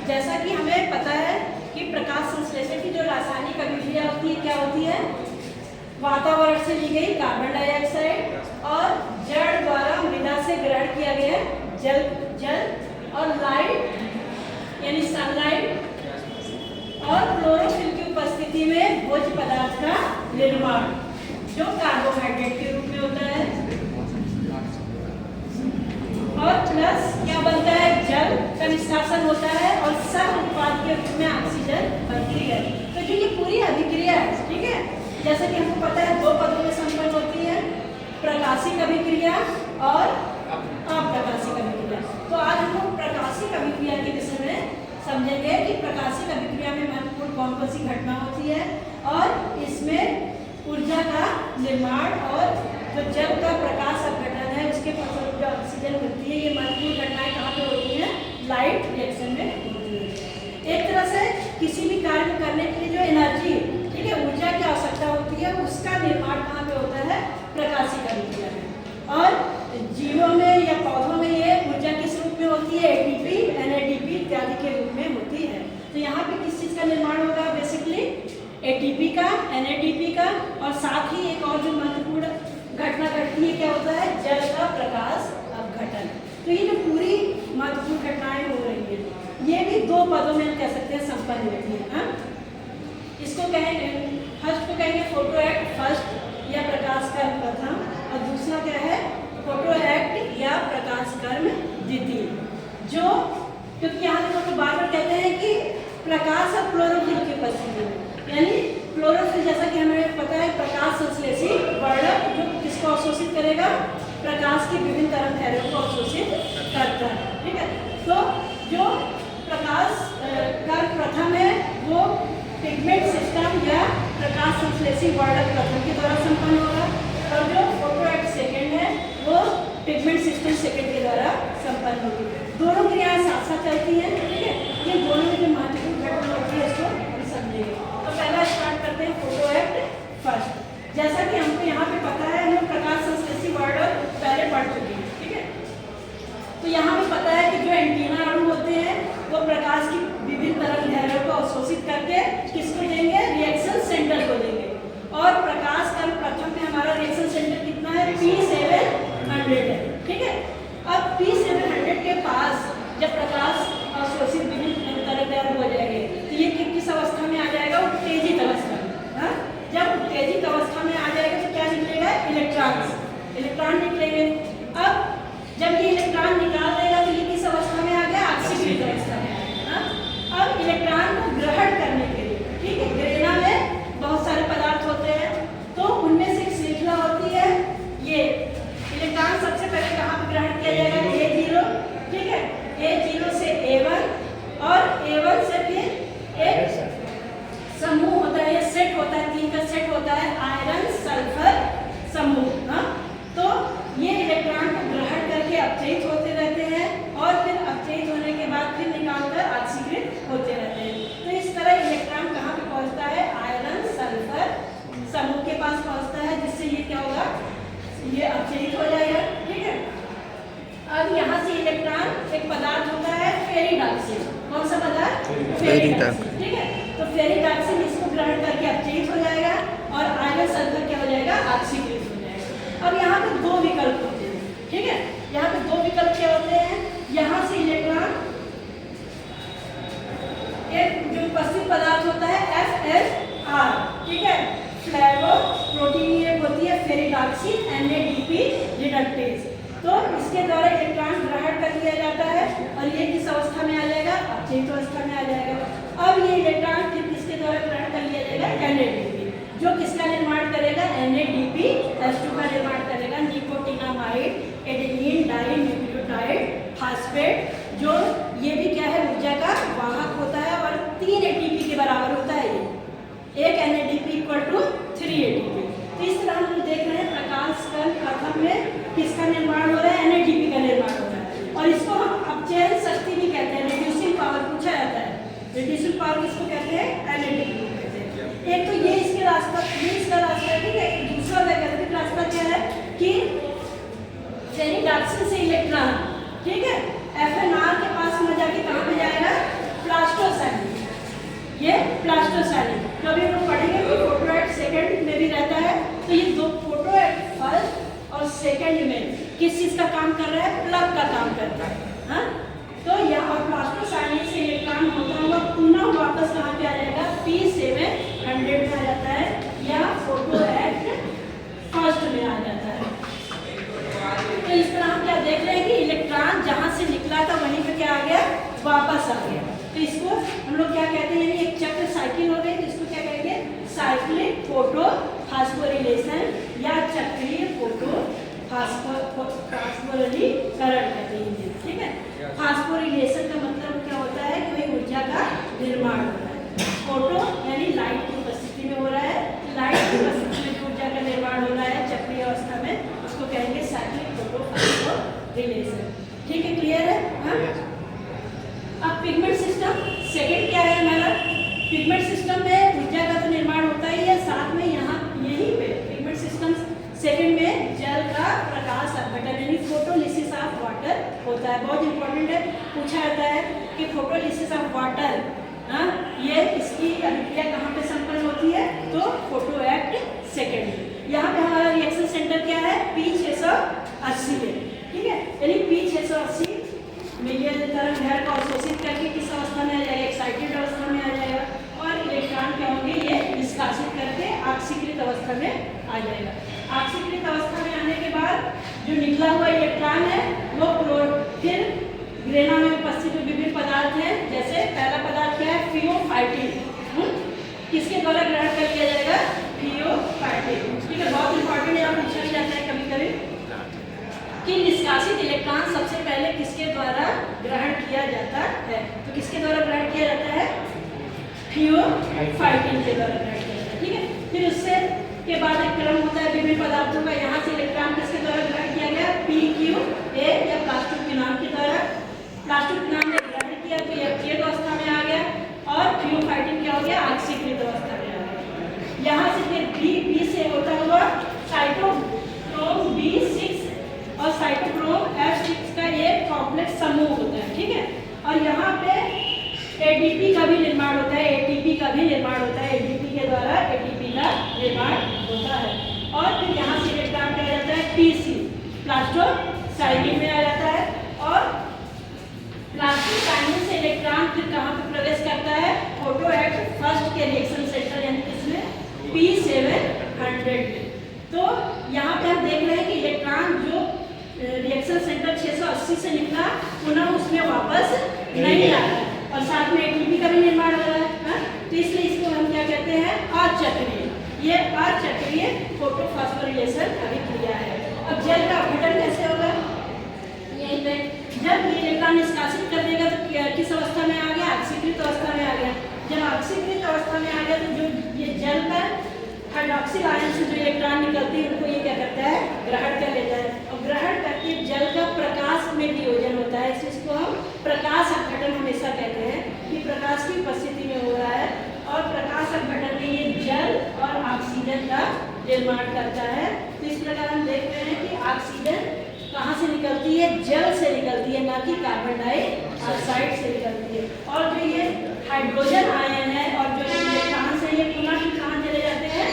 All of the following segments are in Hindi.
जैसा कि हमें पता है कि प्रकाश संश्लेषण की जो रासायनिक अभिक्रिया होती है क्या होती है, वातावरण से ली गई कार्बन डाइऑक्साइड और जड़ द्वारा मृदा से ग्रहण किया गया जल और लाइट यानी सनलाइट और क्लोरोफिल की उपस्थिति में भोज्य पदार्थ का निर्माण जो कार्बोहाइड्रेट के रूप में होता है, और प्लस क्या बनता है, जल का निष्कासन होता है और सब उत्पाद के रूप में ऑक्सीजन बनती है। तो जो ये पूरी अभिक्रिया है, ठीक है, जैसे कि हमको पता है 2 पदों में संपन्न होती है, प्रकाशिक अभिक्रिया और अप्रकाशिक अभिक्रिया। तो आज हम लोग प्रकाशिक अभिक्रिया के विषय में समझेंगे कि प्रकाशिक अभिक्रिया में महत्वपूर्ण कौन कौन सी घटना होती है और इसमें ऊर्जा का निर्माण और जो जल का प्रकाश अपघटन है उसके फलस्वरूप जो ऑक्सीजन मिलती है, ये महत्वपूर्ण घटनाएं कहाँ पे होती हैं, लाइट रिएक्शन में होती है। एक तरह से किसी भी कार्य करने के लिए जो एनर्जी, ठीक है, ऊर्जा की आवश्यकता होती है, उसका निर्माण कहाँ पे होता है, प्रकाशिक अभिक्रिया में। और जीवों में या पौधों में ये ऊर्जा किस रूप में होती है, एटीपी, एनएडीपी इत्यादि के रूप में होती है। तो यहाँ पे किस चीज़ का निर्माण होगा, बेसिकली एटीपी का, एनएडीपी का, और साथ ही एक और जो महत्वपूर्ण घटना घटती है क्या होता है, जल का प्रकाश अपघटन। तो ये जो पूरी महत्वपूर्ण घटनाएं हो रही है ये भी 2 पदों में कह सकते हैं संपन्न होती है। हाँ, इसको कहेंगे, फर्स्ट को कहेंगे फोटो एक्ट फर्स्ट या प्रकाश कर्म प्रथम, और दूसरा क्या है, फोटो एक्ट या प्रकाश कर्म द्वितीय। जो क्योंकि यहाँ देखो तो बार बार कहते हैं कि प्रकाश और क्लोरोफिल की उपस्थिति में, यानी क्लोरोफिल जैसा कि हमें पता है प्रकाश संश्लेषी वर्णक जो किसको अवशोषित करेगा, प्रकाश की विभिन्न तरंग दैर्ध्यों को अवशोषित करता है, ठीक है। तो जो प्रकाश कर्म प्रथम है वो पिगमेंट सिस्टम या प्रकाश संश्लेषी वर्णक प्रथम के द्वारा संपन्न होगा, और जो फोटो एक्ट सेकेंड है वो पिगमेंट सिस्टम सेकेंड के द्वारा संपन्न होगी। दोनों क्रियाएं साथ साथ चलती हैं, ठीक है। ये दोनों में जो महत्वपूर्ण घटना होती है इसको हम समझेंगे। तो पहला स्टार्ट करते हैं फोटो एक्ट फर्स्ट। जैसा कि हमको यहाँ पे पता है, हम प्रकाश संश्लेषी वर्णक पहले पढ़ चुके हैं, ठीक है। तो यहाँ पे पता है कि जो एंटीना अणु होते हैं वो प्रकाश की विभिन्न तरंग दैर्ध्यों को अवशोषित करके किसको देंगे, रिएक्शन सेंटर को देंगे। और प्रकाश कर्म प्रथम में हमारा रिएक्शन सेंटर कितना है, P700 है, ठीक है। अब P700 के पास जब प्रकाश अवशोषित विभिन्न तरंग दैर्ध्य हो जाएंगे तो ये किस अवस्था में आ जाएगा, उत्तेजित अवस्था में। हाँ, जब उत्तेजित अवस्था में आ जाएगा तो क्या निकलेगा, इलेक्ट्रॉन निकलेंगे। अब जब ये इलेक्ट्रॉन निकाल देगा तो ये किस अवस्था में आ गया, ऑक्सीकृत अवस्था में आ गया। अब इलेक्ट्रॉन को ग्रहण करने के लिए, ठीक है, ग्रेना में बहुत सारे पदार्थ होते हैं तो उनमें से एक श्रृंखला होती है। ये इलेक्ट्रॉन सबसे पहले कहाँ पे ग्रहण किया जाएगा, A0, ठीक है, A0 से A1 और A1 से फिर एक समूह होता है, सेट होता है, 3 का सेट होता है, आयरन सल्फर समूह। हाँ, तो ये इलेक्ट्रॉन को ग्रहण करके अपचयित होते रहते हैं और फिर अपचयित होने के बाद फिर निकालकर ऑक्सीकृत होते रहते हैं। तो इस तरह इलेक्ट्रॉन कहाँ पे पहुँचता है, आयरन सल्फर समूह के पास पहुँचता है, जिससे ये क्या होगा, ये अपचयित हो जाएगा, ठीक है। अब यहाँ से इलेक्ट्रॉन एक पदार्थ होता है फेरिडॉक्सिन, कौन सा पदार्थ, फेरिडॉक्सिन, ठीक है। तो फेरिडॉक्सिन इसको ग्रहण करके अपचयित हो जाएगा और आयरन सल्फर क्या हो जाएगा, ऑक्सीकृत हो जाएगा। अब यहाँ पे 2 विकल्प होते हैं, ठीक है। यहाँ पे 2 विकल्प क्या होते हैं, यहाँ से इलेक्ट्रॉन एक जो उपस्थित पदार्थ होता है FSR, ठीक है, फ्लेवो प्रोटीन होती है फेरिडॉक्सिन NADP रिडक्टेज। तो इसके द्वारा इलेक्ट्रॉन ग्रहण कर लिया जाता है और ये किस अवस्था में आ जाएगा, अपचयित अवस्था में आ जाएगा। अब ये इलेक्ट्रॉन फिर किसके द्वारा ग्रहण कर लिया जाएगा, NADP, जो किसका निर्माण करेगा, NADPH2 का निर्माण करेगा, nicotinamide adenine dinucleotide phosphate, जो ये भी क्या है, ऊर्जा का वाहक होता है और 3 ATP के बराबर होता है। ये एक NADP = 3 ATP। तो इस तरह हम देख रहे हैं प्रकाश कर्म प्रथम में किसका निर्माण हो रहा है, NADP का निर्माण हो रहा है। और इसको हम अपचयन शक्ति भी कहते हैं, रिड्यूसिंग पावर पूछा जाता है। रिड्यूसिंग पावर किसको कहते हैं, NADP को कहते हैं। एक तो ये इसके रास्ता, ये इसका रास्ता है, ठीक है। दूसरा वैकल्पिक रास्ता क्या है कि फेरिडॉक्सिन से इलेक्ट्रॉन, ठीक है, FNR के पास में जाके कहाँ पे जाएगा, सेकंड में किस चीज का काम कर रहा है, प्लग का काम करता है। हाँ, तो यहाँ प्लास्टोसाइनिक से इलेक्ट्रॉन होता हुआ पुनः वापस कहाँ पे आ जाएगा, P700 में आ जाता है या फोटो एक्ट फर्स्ट में आ जाता है। तो इस तरह हम क्या देख रहे हैं कि इलेक्ट्रॉन जहाँ से निकला था वहीं पे क्या आ गया, वापस आ गया। तो इसको हम लोग क्या कहते हैं, यानी एक चक्र साइकिल हो गई, तो इसको क्या कहेंगे, साइक्लिक फोटो फास्फोरिलेशन या चक्रीय फोटो फास्फोरिलीकरण कहते हैं। ठीक है, फास्फोरिलेशन का मतलब क्या होता है, कोई ऊर्जा का निर्माण हो रहा है। फोटो यानी लाइट की उपस्थिति में हो रहा है, लाइट की उपस्थिति में ऊर्जा का निर्माण हो रहा है चक्रीय अवस्था में, उसको कहेंगे साइक्लिक फोटो फास्फोरिलेशन। ठीक है, क्लियर है? हाँ, अब पिगमेंट सिस्टम सेकंड क्या है हमारा, पिगमेंट सिस्टम में ऊर्जा का तो निर्माण होता ही है, साथ में यहाँ यहीं पे पिगमेंट सिस्टम सेकंड में जल का प्रकाश अपघटन यानी फोटोलिसिस ऑफ वाटर होता है। बहुत इंपॉर्टेंट है, पूछा जाता है कि फोटोलिसिस ऑफ वाटर, हाँ, ये इसकी अभिक्रिया कहाँ पे संपन्न होती है, तो फोटो एक्ट सेकंड। यहाँ पे हमारा रिएक्शन सेंटर क्या है, P680 है। ठीक है, यानी P680 में ये तरंग दैर्ध्य को अवशोषित करके किस अवस्था में आ जाएगा, एक्साइटेड अवस्था में आ जाएगा, और इलेक्ट्रॉन क्या होंगे, ये निष्कासित करके ऑक्सीकृत अवस्था में आ जाएगा। ऑक्सीकृत अवस्था में आने के बाद जो निकला हुआ इलेक्ट्रॉन है वो फिर ग्रेना में उपस्थित जो विभिन्न पदार्थ हैं, जैसे पहला पदार्थ क्या है, फियोफाइटिन, किसके द्वारा ग्रहण कर लिया जाएगा, फियोफाइटिन। ठीक है, बहुत इंपॉर्टेंट है, पूछा भी जाता है कभी कभी कि निष्कासित इलेक्ट्रॉन सबसे पहले किसके द्वारा ग्रहण किया जाता है, तो किसके द्वारा ग्रहण किया जाता है, फियोफाइटिन के द्वारा ग्रहण किया जाता है। ठीक है, फिर उससे के बाद एक क्रम होता है विभिन्न पदार्थों का, यहाँ से इलेक्ट्रॉन किसके द्वारा ग्रहण किया गया, PQA या प्लास्टोक्विनोन के द्वारा, प्लास्टोक्विनोन ने ग्रहण किया तो ये एक्टिव अवस्था में आ गया, और फियोफाइटिन क्या हो गया, ऑक्सीकृत अवस्था में आ गया। यहाँ से फिर B से होता हुआ साइटोक्रोम B6 और साइटोक्रोम F6 का एक कॉम्प्लेक्स समूह होता है। ठीक है, और यहाँ पे ADP का भी निर्माण होता है, ATP का भी निर्माण होता है, ADP के द्वारा ATP का निर्माण होता है। और फिर यहाँ से इलेक्ट्रॉन क्या आ जाता है, PC प्लास्टोसाइनिन में आ जाता है, और प्लास्टोसाइनिन से इलेक्ट्रॉन फिर कहाँ पे प्रवेश करता है, फोटो एक्ट फर्स्ट के रिएक्शन सेंटर यानी किसमें, P700। तो यहाँ पे हम देख रहे हैं कि इलेक्ट्रॉन जो रिएक्शन सेंटर 680 से निकला पुनः उसमें वापस नहीं आ रहा है, और साथ में ATP का भी निर्माण हो रहा है। हाँ? तो इसलिए इसको हम क्या कहते हैं, अचक्रीय, ये अचक्रीय फोटो फास्फोरिलेशन अभिक्रिया है। अब जल का अपघटन कैसे होगा, यहीं पे जब ये इलेक्ट्रॉन निष्कासित कर देगा तो किस अवस्था में आ गया, ऑक्सीकृत अवस्था में आ गया। जब ऑक्सीकृत अवस्था में आ गया तो जो ये जल का हाइड्रोक्सिल आयन से जो इलेक्ट्रॉन निकलती है उनको ये क्या करता है, ग्रहण कर लेता है, और ग्रहण करके जल का प्रकाश में वियोजन होता है, इसको हम प्रकाश अपघटन हमेशा कहते हैं कि प्रकाश की उपस्थिति में हो रहा है, और प्रकाश अपघटन में ये जल और ऑक्सीजन का निर्माण करता है। तो इस प्रकार हम देख रहे हैं कि ऑक्सीजन कहाँ से निकलती है, जल से निकलती है, ना कि कार्बन डाइऑक्साइड से निकलती है। और जो ये हाइड्रोजन आयन है और जो इलेक्ट्रॉन है ये पुनः कहाँ चले जाते हैं,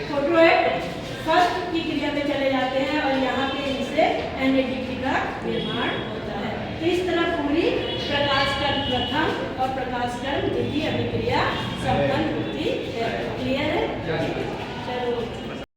फोटो एक्ट फर्स्ट की क्रिया में चले जाते हैं, और यहाँ पे इनसे NADP का निर्माण होता है। तो इस तरह पूरी प्रकाश कर्ण प्रथम और प्रकाश कर्ण द्वितीय अभिक्रिया संपन्न